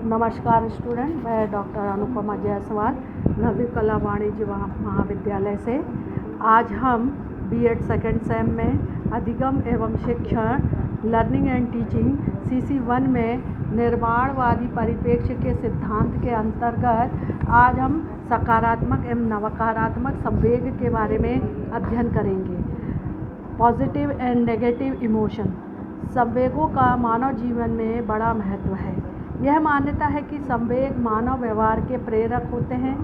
नमस्कार स्टूडेंट, मैं डॉक्टर अनुपमा जायसवाल नवदीप कला वाणिज्य महाविद्यालय से। आज हम बीएड सेकेंड सेम में अधिगम एवं शिक्षण लर्निंग एंड टीचिंग CC1 में निर्माणवादी परिप्रेक्ष्य के सिद्धांत के अंतर्गत आज हम सकारात्मक एवं नकारात्मक संवेग के बारे में अध्ययन करेंगे। Positive and negative emotion. संवेगों का मानव जीवन में बड़ा महत्व है। यह मान्यता है कि संवेग मानव व्यवहार के प्रेरक होते हैं।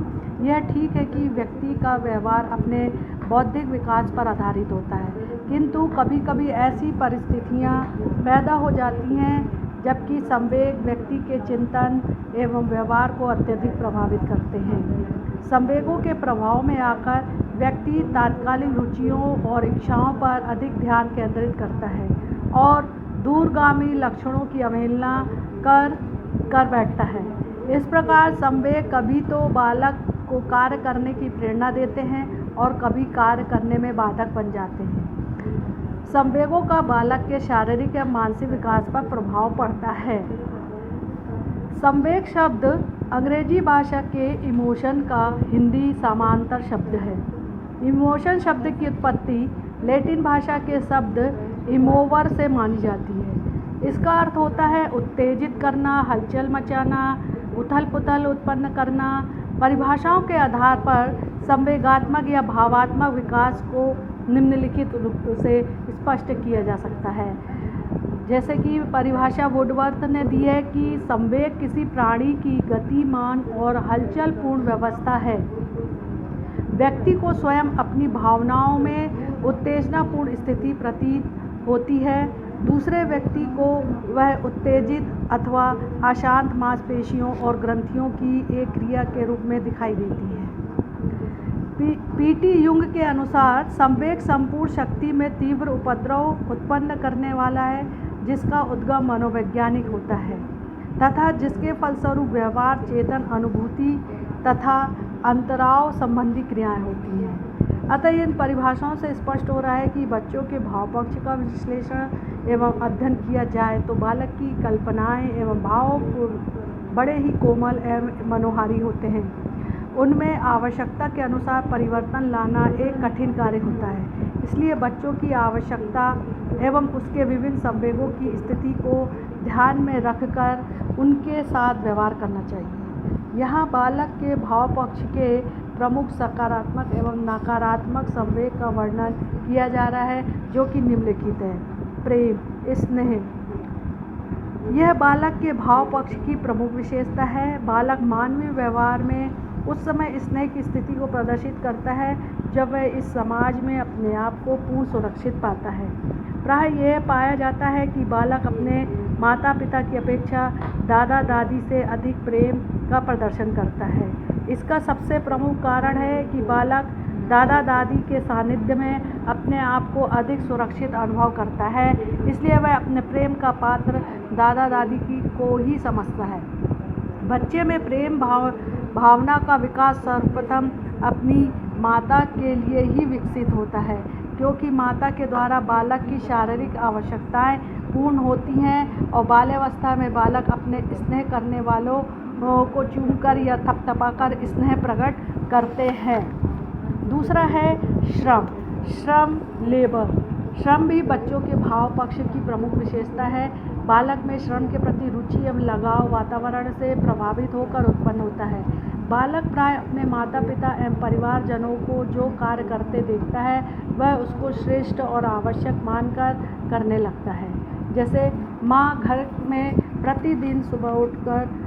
यह ठीक है कि व्यक्ति का व्यवहार अपने बौद्धिक विकास पर आधारित होता है, किंतु कभी कभी ऐसी परिस्थितियां पैदा हो जाती हैं जबकि संवेग व्यक्ति के चिंतन एवं व्यवहार को अत्यधिक प्रभावित करते हैं। संवेगों के प्रभाव में आकर व्यक्ति तात्कालिक रुचियों और इच्छाओं पर अधिक ध्यान केंद्रित करता है और दूरगामी लक्षणों की अवहेलना कर बैठता है। इस प्रकार संवेग कभी तो बालक को कार्य करने की प्रेरणा देते हैं और कभी कार्य करने में बाधक बन जाते हैं। संवेगों का बालक के शारीरिक या मानसिक विकास पर प्रभाव पड़ता है। संवेग शब्द अंग्रेजी भाषा के इमोशन का हिंदी समानांतर शब्द है। इमोशन शब्द की उत्पत्ति लैटिन भाषा के शब्द इमोवर से मानी जाती है। इसका अर्थ होता है उत्तेजित करना, हलचल मचाना, उथल पुथल उत्पन्न करना। परिभाषाओं के आधार पर संवेगात्मक या भावात्मक विकास को निम्नलिखित रूप से स्पष्ट किया जा सकता है। जैसे कि परिभाषा वुडवर्थ ने दी है कि संवेग किसी प्राणी की गतिमान और हलचल पूर्ण व्यवस्था है। व्यक्ति को स्वयं अपनी भावनाओं में उत्तेजनापूर्ण स्थिति प्रतीत होती है। दूसरे व्यक्ति को वह उत्तेजित अथवा अशांत मांसपेशियों और ग्रंथियों की एक क्रिया के रूप में दिखाई देती है। पीटी युंग के अनुसार संवेग संपूर्ण शक्ति में तीव्र उपद्रव उत्पन्न करने वाला है, जिसका उद्गम मनोवैज्ञानिक होता है तथा जिसके फलस्वरूप व्यवहार, चेतन, अनुभूति तथा अंतराव संबंधी क्रियाएं होती हैं। अतः इन परिभाषाओं से स्पष्ट हो रहा है कि बच्चों के भाव पक्ष का विश्लेषण एवं अध्ययन किया जाए तो बालक की कल्पनाएं एवं भाव बड़े ही कोमल एवं मनोहारी होते हैं। उनमें आवश्यकता के अनुसार परिवर्तन लाना एक कठिन कार्य होता है। इसलिए बच्चों की आवश्यकता एवं उसके विभिन्न संवेगों की स्थिति को ध्यान में रखकर उनके साथ व्यवहार करना चाहिए। यहाँ बालक के भाव पक्ष के प्रमुख सकारात्मक एवं नकारात्मक संवेग का वर्णन किया जा रहा है, जो कि निम्नलिखित है। प्रेम, स्नेह। यह बालक के भाव पक्ष की प्रमुख विशेषता है। बालक मानवीय व्यवहार में उस समय स्नेह की स्थिति को प्रदर्शित करता है जब वह इस समाज में अपने आप को पूर्ण सुरक्षित पाता है। प्राय यह पाया जाता है कि बालक अपने माता पिता की अपेक्षा दादा दादी से अधिक प्रेम का प्रदर्शन करता है। इसका सबसे प्रमुख कारण है कि बालक दादा दादी के सानिध्य में अपने आप को अधिक सुरक्षित अनुभव करता है, इसलिए वह अपने प्रेम का पात्र दादा दादी को ही समझता है। बच्चे में प्रेम भावना का विकास सर्वप्रथम अपनी माता के लिए ही विकसित होता है, क्योंकि माता के द्वारा बालक की शारीरिक आवश्यकताएं पूर्ण होती हैं और बाल्यावस्था में बालक अपने स्नेह करने वालों को चूमकर या थपथपाकर स्नेह प्रकट करते हैं। दूसरा है श्रम, लेबर। श्रम भी बच्चों के भाव पक्ष की प्रमुख विशेषता है। बालक में श्रम के प्रति रुचि एवं लगाव वातावरण से प्रभावित होकर उत्पन्न होता है। बालक प्राय अपने माता पिता एवं परिवारजनों को जो कार्य करते देखता है वह उसको श्रेष्ठ और आवश्यक मानकर करने लगता है। जैसे माँ घर में प्रतिदिन सुबह उठकर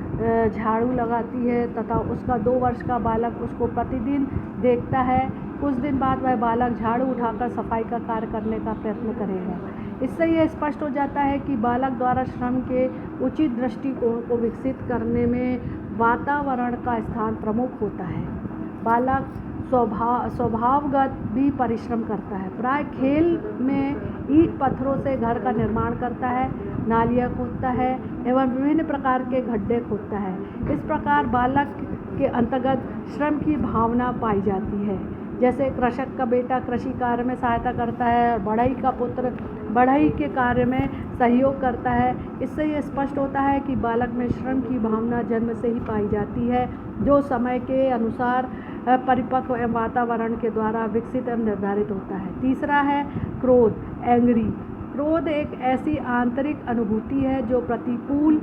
झाड़ू लगाती है तथा उसका 2 वर्ष का बालक उसको प्रतिदिन देखता है। कुछ दिन बाद वह बालक झाड़ू उठाकर सफाई का कार्य करने का प्रयत्न करेगा। इससे यह स्पष्ट हो जाता है कि बालक द्वारा श्रम के उचित दृष्टिकोण को विकसित करने में वातावरण का स्थान प्रमुख होता है। बालक स्वभावगत भी परिश्रम करता है। प्राय खेल में ईंट पत्थरों से घर का निर्माण करता है, नालियाँ खोदता है एवं विभिन्न प्रकार के गड्ढे खोदता है। इस प्रकार बालक के अंतर्गत श्रम की भावना पाई जाती है। जैसे कृषक का बेटा कृषि कार्य में सहायता करता है और बढ़ई का पुत्र बढ़ई के कार्य में सहयोग करता है। इससे ये स्पष्ट होता है कि बालक में श्रम की भावना जन्म से ही पाई जाती है, जो समय के अनुसार परिपक्व एवं वातावरण के द्वारा विकसित एवं निर्धारित होता है। तीसरा है क्रोध, एंग्री। क्रोध एक ऐसी आंतरिक अनुभूति है जो प्रतिकूल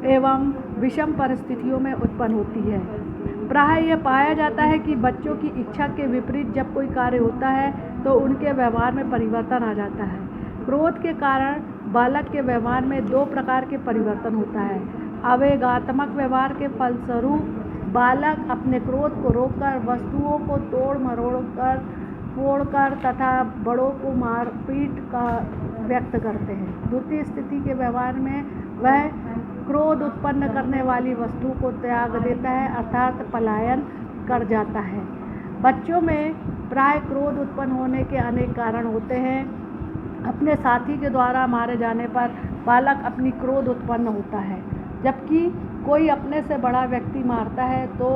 एवं विषम परिस्थितियों में उत्पन्न होती है। प्रायः यह पाया जाता है कि बच्चों की इच्छा के विपरीत जब कोई कार्य होता है तो उनके व्यवहार में परिवर्तन आ जाता है। क्रोध के कारण बालक के व्यवहार में दो प्रकार के परिवर्तन होता है। आवेगात्मक व्यवहार के फलस्वरूप बालक अपने क्रोध को रोककर वस्तुओं को तोड़ मरोड़ कर, फोड़कर तथा बड़ों को मारपीट का व्यक्त करते हैं। द्वितीय स्थिति के व्यवहार में वह क्रोध उत्पन्न करने वाली वस्तु को त्याग देता है, अर्थात पलायन कर जाता है। बच्चों में प्राय क्रोध उत्पन्न होने के अनेक कारण होते हैं। अपने साथी के द्वारा मारे जाने पर बालक अपनी क्रोध उत्पन्न होता है, जबकि कोई अपने से बड़ा व्यक्ति मारता है तो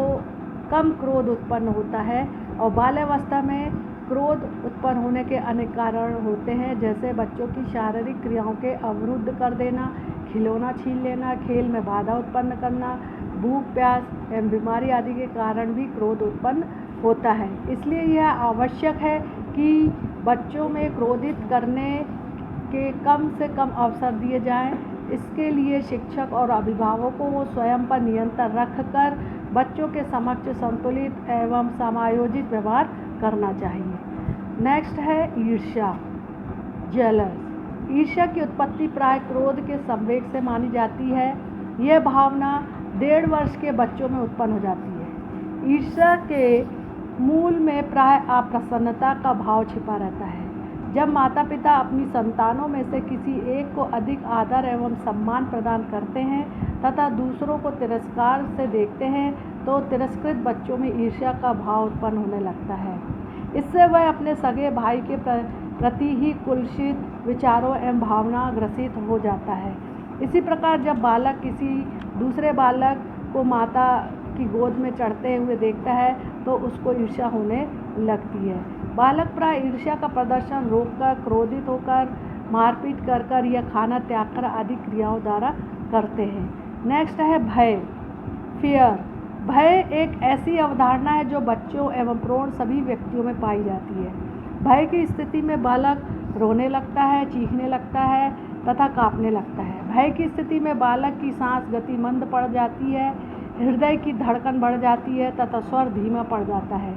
कम क्रोध उत्पन्न होता है। और बाल्यावस्था में क्रोध उत्पन्न होने के अनेक कारण होते हैं, जैसे बच्चों की शारीरिक क्रियाओं के अवरुद्ध कर देना, खिलौना छीन लेना, खेल में बाधा उत्पन्न करना, भूख प्यास एवं बीमारी आदि के कारण भी क्रोध उत्पन्न होता है। इसलिए यह आवश्यक है कि बच्चों में क्रोधित करने के कम से कम अवसर दिए जाएं। इसके लिए शिक्षक और अभिभावकों को स्वयं पर नियंत्रण रखकर बच्चों के समक्ष संतुलित एवं समायोजित व्यवहार करना चाहिए। नेक्स्ट है ईर्ष्या, जेलस। ईर्ष्या की उत्पत्ति प्राय क्रोध के संवेग से मानी जाती है। यह भावना 1.5 वर्ष के बच्चों में उत्पन्न हो जाती है। ईर्ष्या के मूल में प्राय अप्रसन्नता का भाव छिपा रहता है। जब माता पिता अपनी संतानों में से किसी एक को अधिक आदर एवं सम्मान प्रदान करते हैं तथा दूसरों को तिरस्कार से देखते हैं तो तिरस्कृत बच्चों में ईर्ष्या का भाव उत्पन्न होने लगता है। इससे वह अपने सगे भाई के प्रति ही कुलसित विचारों एवं भावना ग्रसित हो जाता है। इसी प्रकार जब बालक किसी दूसरे बालक को माता की गोद में चढ़ते हुए देखता है तो उसको ईर्ष्या होने लगती है। बालक प्राय ईर्ष्या का प्रदर्शन रोककर, क्रोधित होकर, मारपीट कर या खाना त्याग कर आदि क्रियाओं द्वारा करते हैं। नेक्स्ट है भय, फियर। भय एक ऐसी अवधारणा है जो बच्चों एवं प्रौढ़ सभी व्यक्तियों में पाई जाती है। भय की स्थिति में बालक रोने लगता है, चीखने लगता है तथा कांपने लगता है। भय की स्थिति में बालक की सांस गति मंद पड़ जाती है, हृदय की धड़कन बढ़ जाती है तथा स्वर धीमा पड़ जाता है।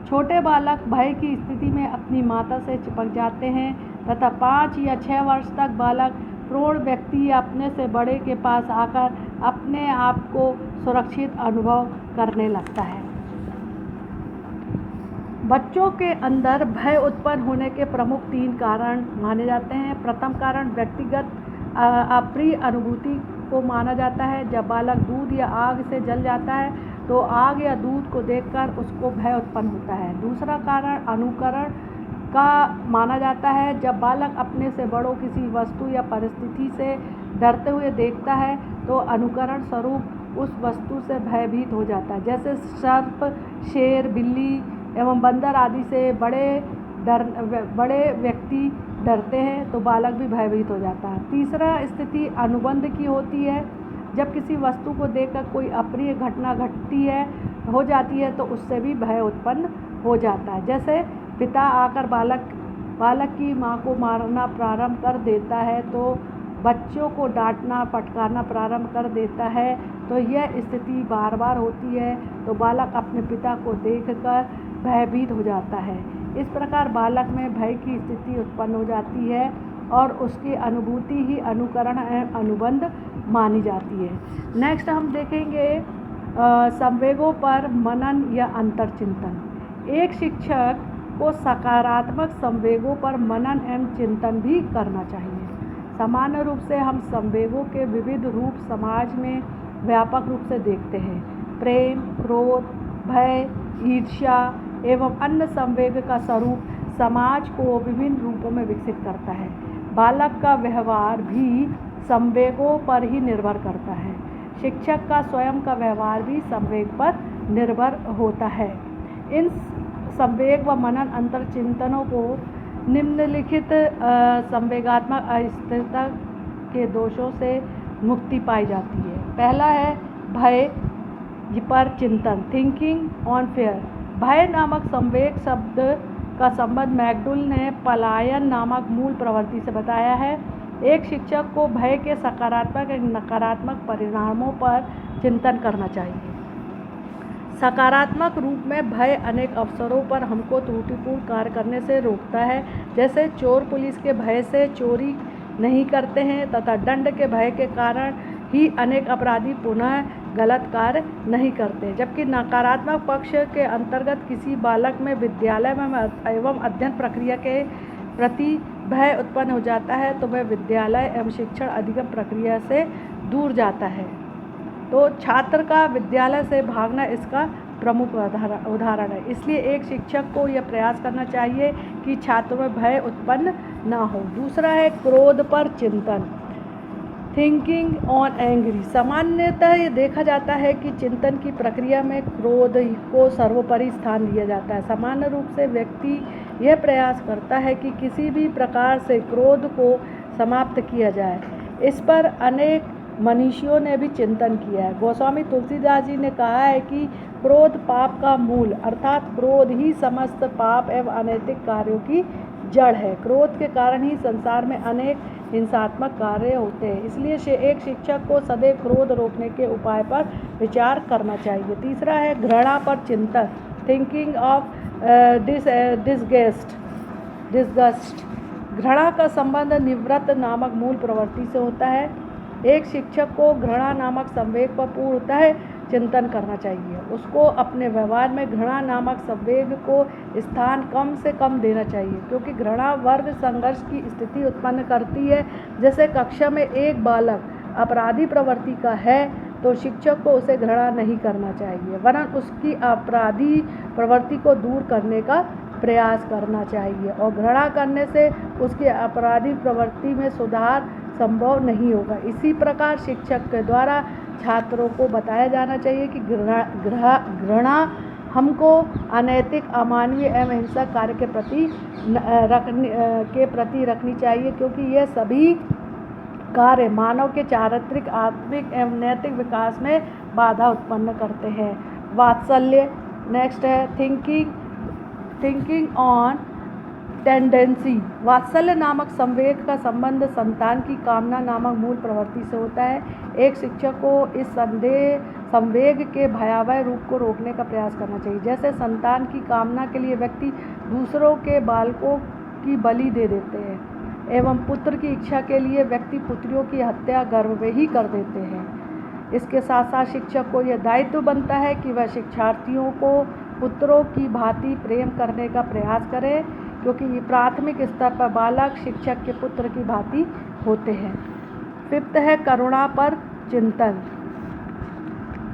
छोटे बालक भय की स्थिति में अपनी माता से चिपक जाते हैं तथा 5 या 6 वर्ष तक बालक प्रौढ़ व्यक्ति या अपने से बड़े के पास आकर अपने आप को सुरक्षित अनुभव करने लगता है। बच्चों के अंदर भय उत्पन्न होने के प्रमुख 3 कारण माने जाते हैं। प्रथम कारण व्यक्तिगत अप्रिय अनुभूति को माना जाता है। जब बालक दूध या आग से जल जाता है तो आग या दूध को देखकर उसको भय उत्पन्न होता है। दूसरा कारण अनुकरण का माना जाता है। जब बालक अपने से बड़ों किसी वस्तु या परिस्थिति से डरते हुए देखता है तो अनुकरण स्वरूप उस वस्तु से भयभीत हो जाता है। जैसे सर्प, शेर, बिल्ली एवं बंदर आदि से बड़े व्यक्ति डरते हैं तो बालक भी भयभीत हो जाता है। तीसरा स्थिति अनुबंध की होती है। जब किसी वस्तु को देखकर कोई अप्रिय घटना हो जाती है तो उससे भी भय उत्पन्न हो जाता है। जैसे पिता आकर बालक की मां को मारना प्रारंभ कर देता है तो बच्चों को डांटना फटकारना प्रारंभ कर देता है, तो यह स्थिति बार बार होती है तो बालक अपने पिता को देखकर भयभीत हो जाता है। इस प्रकार बालक में भय की स्थिति उत्पन्न हो जाती है और उसकी अनुभूति ही अनुकरण एवं अनुबंध मानी जाती है। नेक्स्ट हम देखेंगे संवेगों पर मनन या अंतर्चिंतन। एक शिक्षक को सकारात्मक संवेगों पर मनन एवं चिंतन भी करना चाहिए। सामान्य रूप से हम संवेगों के विविध रूप समाज में व्यापक रूप से देखते हैं। प्रेम, क्रोध, भय, ईर्ष्या एवं अन्य संवेग का स्वरूप समाज को विभिन्न रूपों में विकसित करता है। बालक का व्यवहार भी संवेगों पर ही निर्भर करता है। शिक्षक का स्वयं का व्यवहार भी संवेग पर निर्भर होता है। इन संवेग व मनन अंतर्चिंतनों को निम्नलिखित संवेगात्मक अस्थिरता के दोषों से मुक्ति पाई जाती है। पहला है भय पर चिंतन, थिंकिंग ऑन फेयर। भय नामक संवेग शब्द का संबंध मैकडूल ने पलायन नामक मूल प्रवृत्ति से बताया है। एक शिक्षक को भय के सकारात्मक और नकारात्मक परिणामों पर चिंतन करना चाहिए। सकारात्मक रूप में भय अनेक अवसरों पर हमको त्रुटिपूर्ण कार्य करने से रोकता है, जैसे चोर पुलिस के भय से चोरी नहीं करते हैं तथा दंड के भय के कारण ही अनेक अपराधी पुनः गलत कार्य नहीं करते। जबकि नकारात्मक पक्ष के अंतर्गत किसी बालक में विद्यालय में एवं अध्ययन प्रक्रिया के प्रति भय उत्पन्न हो जाता है तो वह विद्यालय एवं शिक्षण अधिगम प्रक्रिया से दूर जाता है। तो छात्र का विद्यालय से भागना इसका प्रमुख उदाहरण है। इसलिए एक शिक्षक को यह प्रयास करना चाहिए कि छात्रों में भय उत्पन्न ना हो। दूसरा है क्रोध पर चिंतन, थिंकिंग ऑन एंग्री। सामान्यतः ये देखा जाता है कि चिंतन की प्रक्रिया में क्रोध को सर्वोपरि स्थान दिया जाता है। सामान्य रूप से व्यक्ति यह प्रयास करता है कि किसी भी प्रकार से क्रोध को समाप्त किया जाए। इस पर अनेक मनीषियों ने भी चिंतन किया है। गोस्वामी तुलसीदास जी ने कहा है कि क्रोध पाप का मूल अर्थात क्रोध ही समस्त पाप एवं अनैतिक कार्यों की जड़ है। क्रोध के कारण ही संसार में अनेक हिंसात्मक कार्य होते हैं। इसलिए एक शिक्षक को सदैव क्रोध रोकने के उपाय पर विचार करना चाहिए। तीसरा है घृणा पर चिंतन, थिंकिंग ऑफ डिसगस्ट। घृणा का संबंध निवृत्त नामक मूल प्रवृत्ति से होता है। एक शिक्षक को घृणा नामक संवेग पर पूर्णतः चिंतन करना चाहिए। उसको अपने व्यवहार में घृणा नामक संवेग को स्थान कम से कम देना चाहिए, क्योंकि घृणा वर्ग संघर्ष की स्थिति उत्पन्न करती है। जैसे कक्षा में एक बालक अपराधी प्रवृत्ति का है तो शिक्षक को उसे घृणा नहीं करना चाहिए, वरन उसकी अपराधी प्रवृत्ति को दूर करने का प्रयास करना चाहिए। और घृणा करने से उसकी अपराधी प्रवृत्ति में सुधार संभव नहीं होगा। इसी प्रकार शिक्षक के द्वारा छात्रों को बताया जाना चाहिए कि घृणा हमको अनैतिक, अमानवीय एवं हिंसक कार्य के प्रति रखनी चाहिए, क्योंकि ये सभी कार्य मानव के चारित्रिक, आत्मिक एवं नैतिक विकास में बाधा उत्पन्न करते हैं। वात्सल्य नेक्स्ट है थिंकिंग ऑन टेंडेंसी। वात्सल्य नामक संवेग का संबंध संतान की कामना नामक मूल प्रवृत्ति से होता है। एक शिक्षक को इस संवेग के भयावह रूप को रोकने का प्रयास करना चाहिए। जैसे संतान की कामना के लिए व्यक्ति दूसरों के बालकों की बलि दे देते हैं एवं पुत्र की इच्छा के लिए व्यक्ति पुत्रियों की हत्या गर्भ में ही कर देते हैं। इसके साथ साथ शिक्षक को यह दायित्व बनता है कि वह शिक्षार्थियों को पुत्रों की भांति प्रेम करने का प्रयास करे, क्योंकि प्राथमिक स्तर पर बालक शिक्षक के पुत्र की भांति होते हैं। फिफ्थ है करुणा पर चिंतन।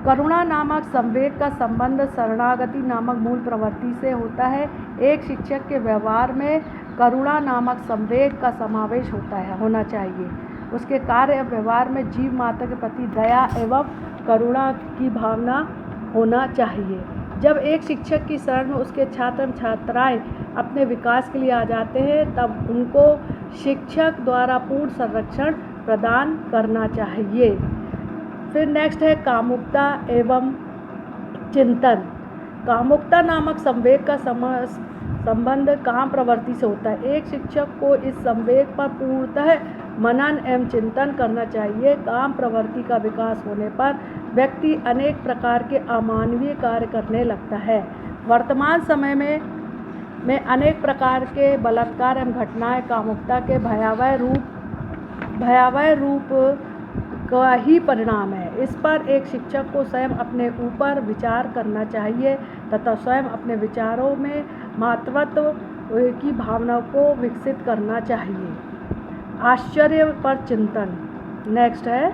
करुणा नामक संवेग का संबंध शरणागति नामक मूल प्रवृत्ति से होता है। एक शिक्षक के व्यवहार में करुणा नामक संवेग का समावेश होना चाहिए। उसके कार्य एवं व्यवहार में जीव माता के प्रति दया एवं करुणा की भावना होना चाहिए। जब एक शिक्षक की शरण में उसके छात्र एवं छात्राएं अपने विकास के लिए आ जाते हैं, तब उनको शिक्षक द्वारा पूर्ण संरक्षण प्रदान करना चाहिए। फिर नेक्स्ट है कामुकता एवं चिंतन। कामुकता नामक संवेग का संबंध काम प्रवृत्ति से होता है। एक शिक्षक को इस संवेग पर पूर्णतः मनन एवं चिंतन करना चाहिए। काम प्रवृत्ति का विकास होने पर व्यक्ति अनेक प्रकार के अमानवीय कार्य करने लगता है। वर्तमान समय में अनेक प्रकार के बलात्कार एवं घटनाएं कामुकता के भयावह रूप का ही परिणाम है। इस पर एक शिक्षक को स्वयं अपने ऊपर विचार करना चाहिए तथा स्वयं अपने विचारों में मातृत्व की भावना को विकसित करना चाहिए। आश्चर्य पर चिंतन नेक्स्ट है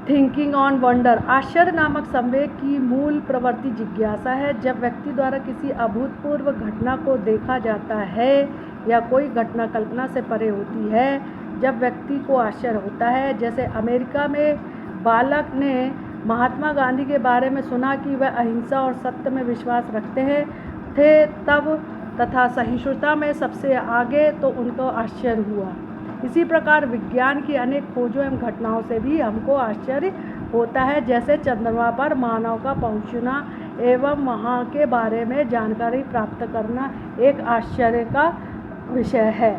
थिंकिंग ऑन वंडर। आश्चर्य नामक संवेग की मूल प्रवृत्ति जिज्ञासा है। जब व्यक्ति द्वारा किसी अभूतपूर्व घटना को देखा जाता है या कोई घटना कल्पना से परे होती है, जब व्यक्ति को आश्चर्य होता है। जैसे अमेरिका में बालक ने महात्मा गांधी के बारे में सुना कि वह अहिंसा और सत्य में विश्वास रखते थे, तब तथा सहिष्णुता में सबसे आगे, तो उनको आश्चर्य हुआ। इसी प्रकार विज्ञान की अनेक खोजों एवं घटनाओं से भी हमको आश्चर्य होता है, जैसे चंद्रमा पर मानव का पहुंचना एवं वहाँ के बारे में जानकारी प्राप्त करना एक आश्चर्य का विषय है।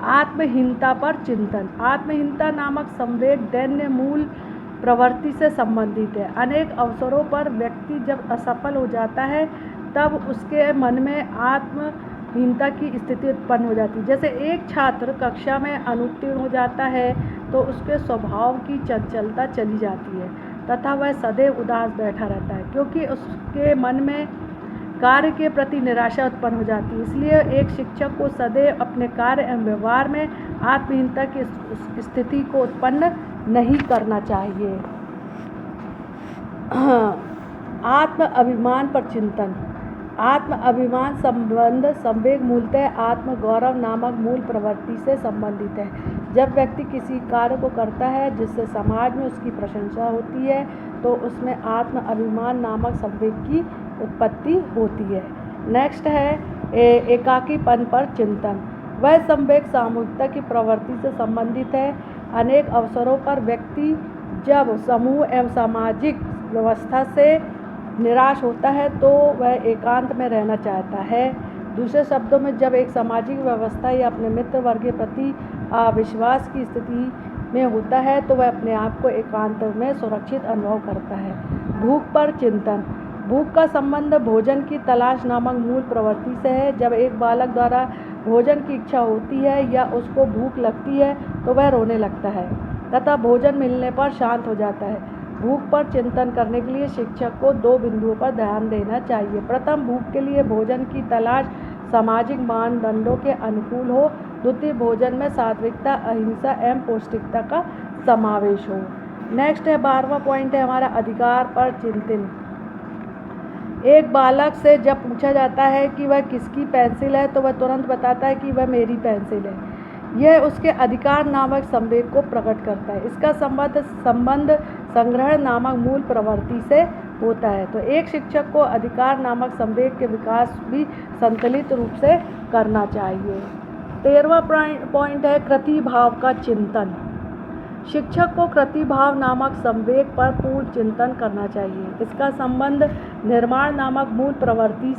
आत्महीनता पर चिंतन। आत्महीनता नामक संवेग दैन्य मूल प्रवृत्ति से संबंधित है। अनेक अवसरों पर व्यक्ति जब असफल हो जाता है तब उसके मन में आत्महीनता की स्थिति उत्पन्न हो जाती है। जैसे एक छात्र कक्षा में अनुत्तीर्ण हो जाता है तो उसके स्वभाव की चंचलता चली जाती है तथा वह सदैव उदास बैठा रहता है, क्योंकि उसके मन में कार्य के प्रति निराशा उत्पन्न हो जाती है। इसलिए एक शिक्षक को सदैव अपने कार्य एवं व्यवहार में आत्महीनता की स्थिति को उत्पन्न नहीं करना चाहिए। आत्म अभिमान पर चिंतन। आत्म अभिमान संबंध संवेग मूलतः आत्म गौरव नामक मूल प्रवृत्ति से संबंधित है। जब व्यक्ति किसी कार्य को करता है जिससे समाज में उसकी प्रशंसा होती है तो उसमें आत्म अभिमान नामक संवेग की उत्पत्ति होती है। नेक्स्ट है एकाकीपन पर चिंतन। वह संवेग सामूहिकता की प्रवृत्ति से संबंधित है। अनेक अवसरों पर व्यक्ति जब समूह एवं सामाजिक व्यवस्था से निराश होता है तो वह एकांत में रहना चाहता है। दूसरे शब्दों में, जब एक सामाजिक व्यवस्था या अपने मित्र वर्ग के प्रति अविश्वास की स्थिति में होता है तो वह अपने आप को एकांत में सुरक्षित अनुभव करता है। भूख पर चिंतन। भूख का संबंध भोजन की तलाश नामक मूल प्रवृत्ति से है। जब एक बालक द्वारा भोजन की इच्छा होती है या उसको भूख लगती है तो वह रोने लगता है तथा भोजन मिलने पर शांत हो जाता है। भूख पर चिंतन करने के लिए शिक्षक को 2 बिंदुओं पर ध्यान देना चाहिए। प्रथम, भूख के लिए भोजन की तलाश सामाजिक मानदंडों के अनुकूल हो। द्वितीय, भोजन में सात्विकता, अहिंसा एवं पौष्टिकता का समावेश हो। नेक्स्ट है 12वां पॉइंट है हमारा अधिकार पर चिंतन। एक बालक से जब पूछा जाता है कि वह किसकी पेंसिल है तो वह तुरंत बताता है कि वह मेरी पेंसिल है। यह उसके अधिकार नामक संवेग को प्रकट करता है। इसका संबंध संग्रह नामक मूल प्रवृत्ति से होता है। तो एक शिक्षक को अधिकार नामक संवेग के विकास भी संतुलित रूप से करना चाहिए। 13वां पॉइंट है कृतिभाव का चिंतन। शिक्षक को कृतिभाव नामक संवेग पर पूर्ण चिंतन करना चाहिए। इसका संबंध निर्माण नामक मूल प्रवृत्ति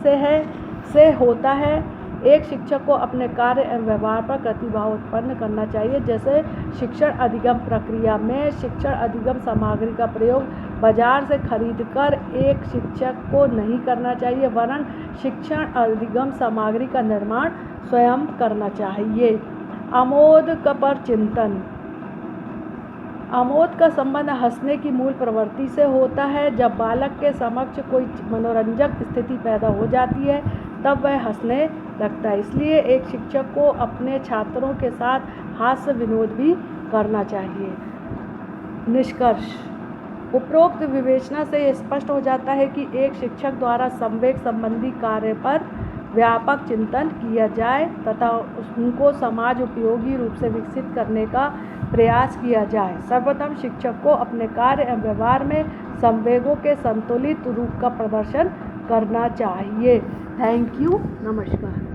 से होता है। एक शिक्षक को अपने कार्य एवं व्यवहार पर कृतिभाव उत्पन्न करना चाहिए। जैसे शिक्षण अधिगम प्रक्रिया में शिक्षण अधिगम सामग्री का प्रयोग बाजार से खरीदकर एक शिक्षक को नहीं करना चाहिए, वरन शिक्षण अधिगम सामग्री का निर्माण स्वयं करना चाहिए। आमोद पर चिंतन। आमोद का संबंध हंसने की मूल प्रवृत्ति से होता है। जब बालक के समक्ष कोई मनोरंजक स्थिति पैदा हो जाती है तब वह हंसने लगता है। इसलिए एक शिक्षक को अपने छात्रों के साथ हास्य विनोद भी करना चाहिए। निष्कर्ष। उपरोक्त विवेचना से यह स्पष्ट हो जाता है कि एक शिक्षक द्वारा संवेग संबंधी कार्य पर व्यापक चिंतन किया जाए तथा उनको समाज उपयोगी रूप से विकसित करने का प्रयास किया जाए। सर्वप्रथम शिक्षक को अपने कार्य एवं व्यवहार में संवेगों के संतुलित रूप का प्रदर्शन करना चाहिए। Thank you. नमस्कार।